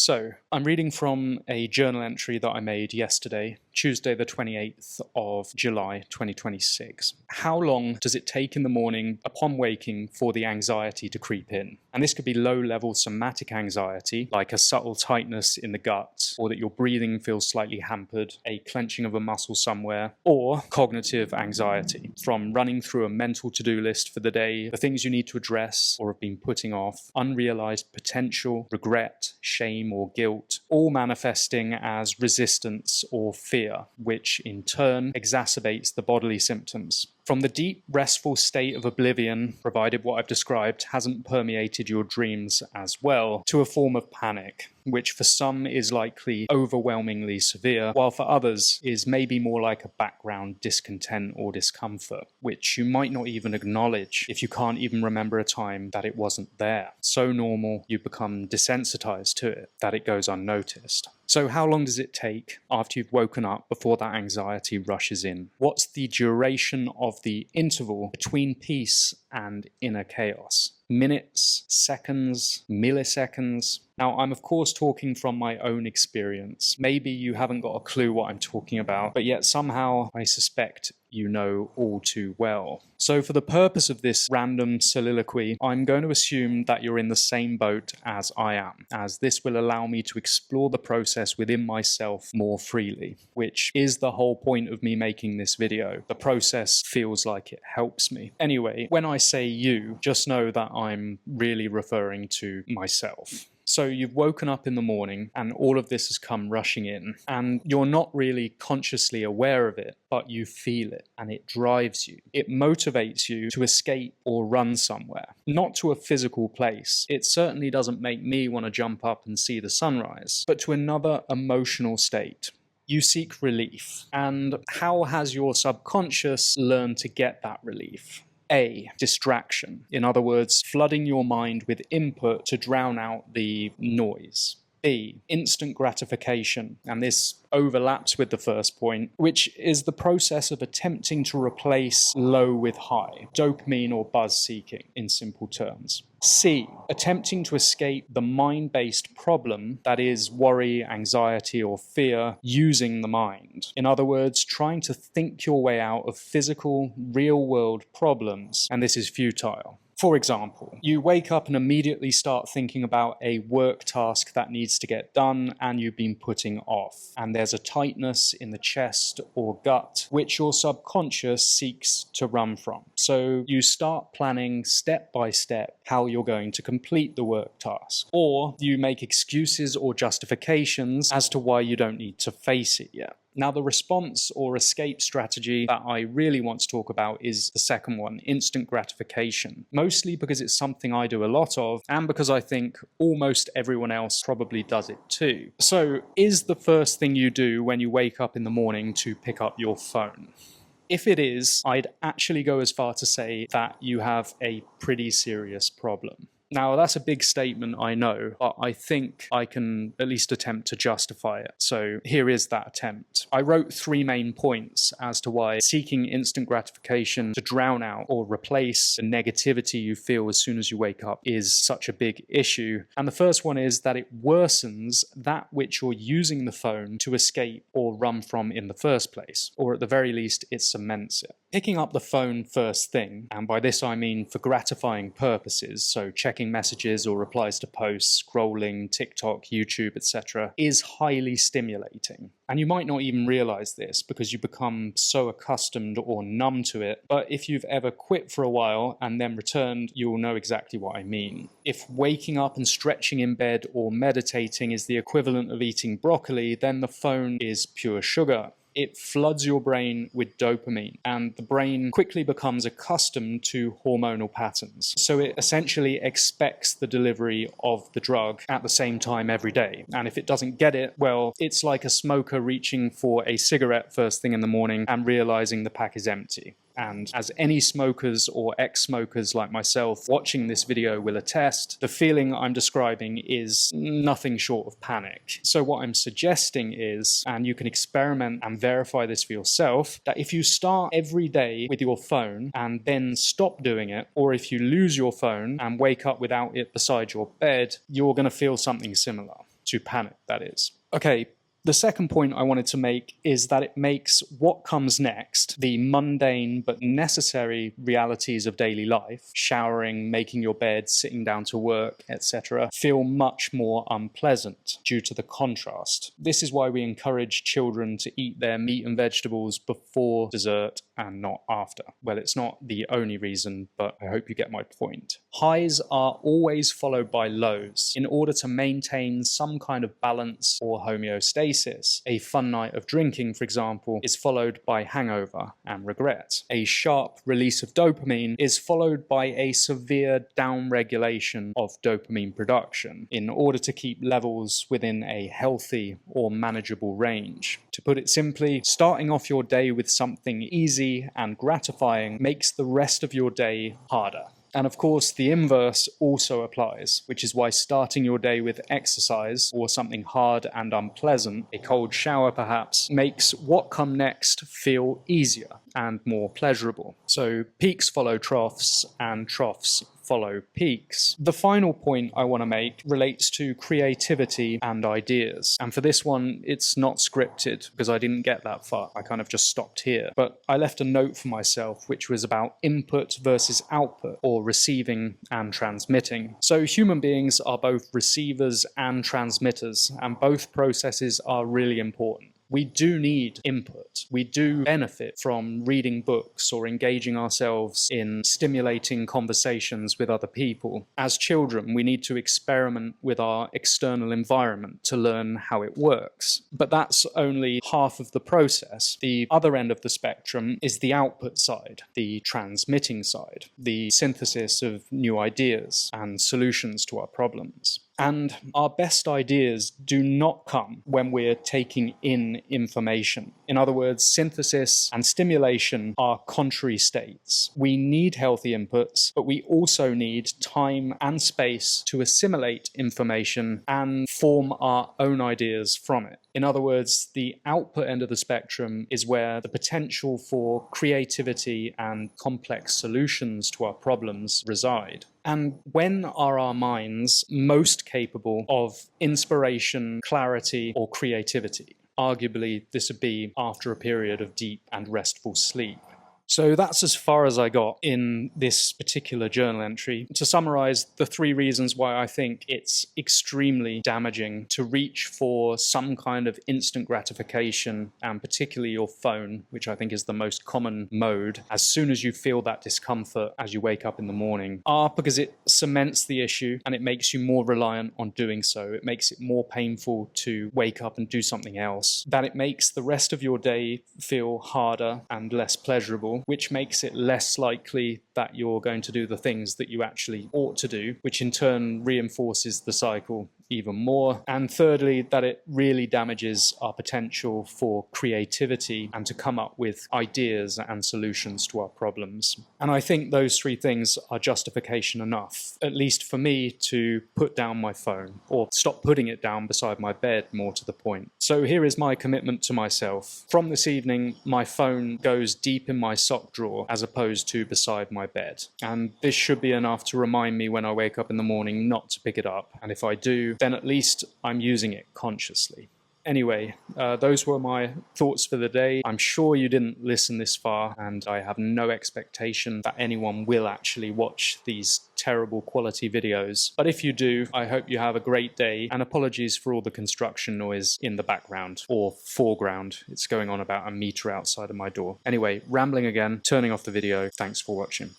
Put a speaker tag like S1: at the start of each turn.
S1: So, I'm reading from a journal entry that I made yesterday, Tuesday the 28th of July 2026. How long does it take in the morning upon waking for the anxiety to creep in? And this could be low-level somatic anxiety, like a subtle tightness in the gut, or that your breathing feels slightly hampered, a clenching of a muscle somewhere, or cognitive anxiety, from running through a mental to-do list for the day, the things you need to address or have been putting off, unrealized potential, regret, shame, or guilt, all manifesting as resistance or fear, which in turn exacerbates the bodily symptoms. From the deep, restful state of oblivion, provided what I've described hasn't permeated your dreams as well, to a form of panic, which for some is likely overwhelmingly severe, while for others is maybe more like a background discontent or discomfort, which you might not even acknowledge if you can't even remember a time that it wasn't there. So normal, you become desensitized to it, that it goes unnoticed. So how long does it take after you've woken up before that anxiety rushes in? What's the duration of the interval between peace and inner chaos? Minutes, seconds, milliseconds? Now, I'm of course talking from my own experience. Maybe you haven't got a clue what I'm talking about, but yet somehow I suspect you know all too well. So for the purpose of this random soliloquy, I'm going to assume that you're in the same boat as I am, as this will allow me to explore the process within myself more freely, which is the whole point of me making this video. The process feels like it helps me. Anyway, when I say you, just know that I'm really referring to myself. So you've woken up in the morning and all of this has come rushing in and you're not really consciously aware of it, but you feel it and it drives you. It motivates you to escape or run somewhere, not to a physical place. It certainly doesn't make me want to jump up and see the sunrise, but to another emotional state. You seek relief. And how has your subconscious learned to get that relief? A, distraction. In other words, flooding your mind with input to drown out the noise. B, instant gratification, and this overlaps with the first point, which is the process of attempting to replace low with high, dopamine or buzz seeking in simple terms. C, attempting to escape the mind-based problem that is worry, anxiety, or fear using the mind. In other words, trying to think your way out of physical, real-world problems, and this is futile. For example, you wake up and immediately start thinking about a work task that needs to get done and you've been putting off. And there's a tightness in the chest or gut, which your subconscious seeks to run from. So you start planning step by step how you're going to complete the work task. Or you make excuses or justifications as to why you don't need to face it yet. Now, the response or escape strategy that I really want to talk about is the second one, instant gratification. Mostly because it's something I do a lot of, and because I think almost everyone else probably does it too. So, is the first thing you do when you wake up in the morning to pick up your phone? If it is, I'd actually go as far to say that you have a pretty serious problem. Now, that's a big statement, I know, but I think I can at least attempt to justify it. So here is that attempt. I wrote 3 main points as to why seeking instant gratification to drown out or replace the negativity you feel as soon as you wake up is such a big issue. And the first one is that it worsens that which you're using the phone to escape or run from in the first place, or at the very least, it cements it. Picking up the phone first thing, and by this I mean for gratifying purposes, so checking messages or replies to posts, scrolling, TikTok, YouTube, etc., is highly stimulating. And you might not even realize this because you become so accustomed or numb to it, but if you've ever quit for a while and then returned, you'll know exactly what I mean. If waking up and stretching in bed or meditating is the equivalent of eating broccoli, then the phone is pure sugar. It floods your brain with dopamine, and the brain quickly becomes accustomed to hormonal patterns. So it essentially expects the delivery of the drug at the same time every day. And if it doesn't get it, well, it's like a smoker reaching for a cigarette first thing in the morning and realizing the pack is empty. And as any smokers or ex-smokers like myself watching this video will attest, the feeling I'm describing is nothing short of panic. So what I'm suggesting is, and you can experiment and verify this for yourself, that if you start every day with your phone and then stop doing it, or if you lose your phone and wake up without it beside your bed, you're going to feel something similar. to panic, that is. Okay. The second point I wanted to make is that it makes what comes next, the mundane but necessary realities of daily life, showering, making your bed, sitting down to work, etc., feel much more unpleasant due to the contrast. This is why we encourage children to eat their meat and vegetables before dessert and not after. Well, it's not the only reason, but I hope you get my point. Highs are always followed by lows. In order to maintain some kind of balance or homeostasis, a fun night of drinking, for example, is followed by hangover and regret. A sharp release of dopamine is followed by a severe downregulation of dopamine production in order to keep levels within a healthy or manageable range. To put it simply, starting off your day with something easy and gratifying makes the rest of your day harder. And of course, the inverse also applies, which is why starting your day with exercise or something hard and unpleasant, a cold shower perhaps, makes what come next feel easier and more pleasurable. So peaks follow troughs and troughs follow peaks. The final point I want to make relates to creativity and ideas. And for this one, it's not scripted because I didn't get that far. I kind of just stopped here. But I left a note for myself which was about input versus output, or receiving and transmitting. So human beings are both receivers and transmitters, and both processes are really important. We do need input. We do benefit from reading books or engaging ourselves in stimulating conversations with other people. As children, we need to experiment with our external environment to learn how it works. But that's only half of the process. The other end of the spectrum is the output side, the transmitting side, the synthesis of new ideas and solutions to our problems. And our best ideas do not come when we're taking in information. In other words, synthesis and stimulation are contrary states. We need healthy inputs, but we also need time and space to assimilate information and form our own ideas from it. In other words, the output end of the spectrum is where the potential for creativity and complex solutions to our problems reside. And when are our minds most capable of inspiration, clarity, or creativity? Arguably, this would be after a period of deep and restful sleep. So that's as far as I got in this particular journal entry. To summarize the 3 reasons why I think it's extremely damaging to reach for some kind of instant gratification, and particularly your phone, which I think is the most common mode, as soon as you feel that discomfort as you wake up in the morning, are because it cements the issue and it makes you more reliant on doing so. It makes it more painful to wake up and do something else. That it makes the rest of your day feel harder and less pleasurable, which makes it less likely that you're going to do the things that you actually ought to do, which in turn reinforces the cycle even more. And thirdly, that it really damages our potential for creativity and to come up with ideas and solutions to our problems. And I think those 3 things are justification enough, at least for me, to put down my phone, or stop putting it down beside my bed, more to the point. So here is my commitment to myself. From this evening, my phone goes deep in my sock drawer as opposed to beside my bed. And this should be enough to remind me when I wake up in the morning not to pick it up. And if I do, then at least I'm using it consciously. Anyway, those were my thoughts for the day. I'm sure you didn't listen this far, and I have no expectation that anyone will actually watch these terrible quality videos. But if you do, I hope you have a great day, and apologies for all the construction noise in the background, or foreground. It's going on about a meter outside of my door. Anyway, rambling again, turning off the video. Thanks for watching.